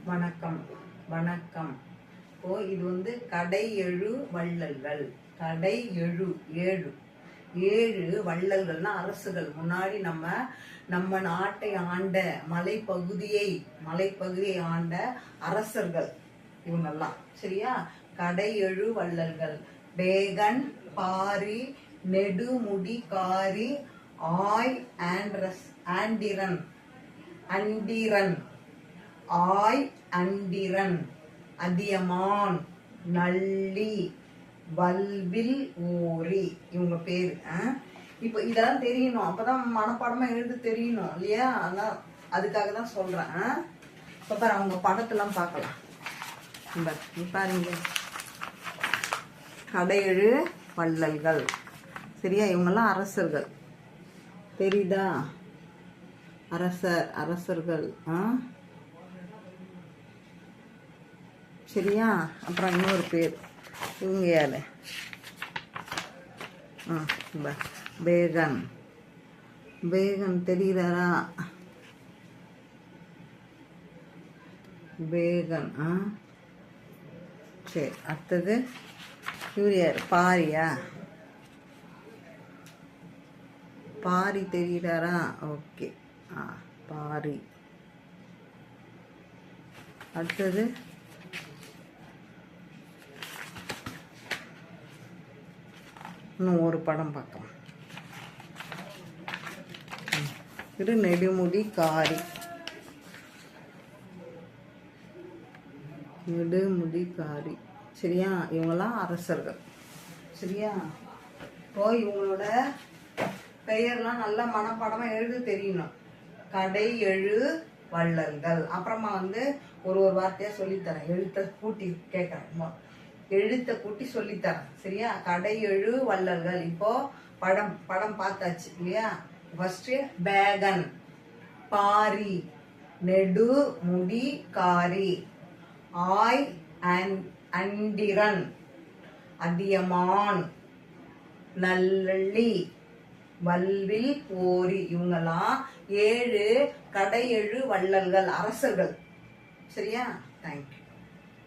வணக்கம் வணக்கம். இப்போ இது வந்து கடை எழு வள்ளல்கள். கடை எழு ஏழு ஏழு வள்ளல்கள்னா அரசுகள். முன்னாடி நம்ம நாட்டை ஆண்ட மலைப்பகுதியை ஆண்ட அரசர்கள் இவங்கெல்லாம். சரியா? கடை எழு வள்ளல்கள். பேகன், பாரி, நெடுமுடி காரி, ஆய் ஆண்டிரன் ஆய் அண்டிரன், அதியமான், நல்லி, வல்வில் ஊரி, இவங்க பேரு. இப்போ இதெல்லாம் தெரியணும், அப்பதான் மனப்பாடமா எழுத தெரியணும் இல்லையா? அதான் அதுக்காக தான் சொல்றேன். இப்ப பாரு, அவங்க படத்தெல்லாம் பார்க்கலாம். பாருங்க, கடையெழு வள்ளல்கள். சரியா? இவங்கெல்லாம் அரசர்கள். தெரியுதா? அரசர்கள். சரியா? அப்புறம் இன்னொரு பேர் இவங்க யாரு? பேகன். தெரியுதாரா? பேகன். சரி, அடுத்தது இவர் யாரு? பாரியா? பாரி தெரியுறாரா? ஓகே. பாரி. அடுத்தது இன்னும் ஒரு படம் பார்க்கலாம். இது நெடுமுடி காரி. சரியா? இவங்கெல்லாம் அரசர்கள். சரியா? இப்போ இவங்களோட பெயர்லாம் நல்லா மனப்பாடமா எழுத தெரியணும். கடை எழு வள்ளல்கள். அப்புறமா வந்து ஒரு வார்த்தையா சொல்லித்தரேன். எழுத்த கூட்டி கேட்கறேன். எழுத்த கூட்டி சொல்லித்தரேன். சரியா? கடை எழு வள்ளல்கள். இப்போ படம் பார்த்தாச்சு இல்லையா? ஃபர்ஸ்ட் பேகன், பாரி, நெடு முடி காரி, ஆய் அண்டிரன், அதியமான், நல்லி, வல்வில் ஓரி. இவங்கெல்லாம் 7 கடை எழு வள்ளல்கள், அரசர்கள். சரியா? தேங்க்யூ.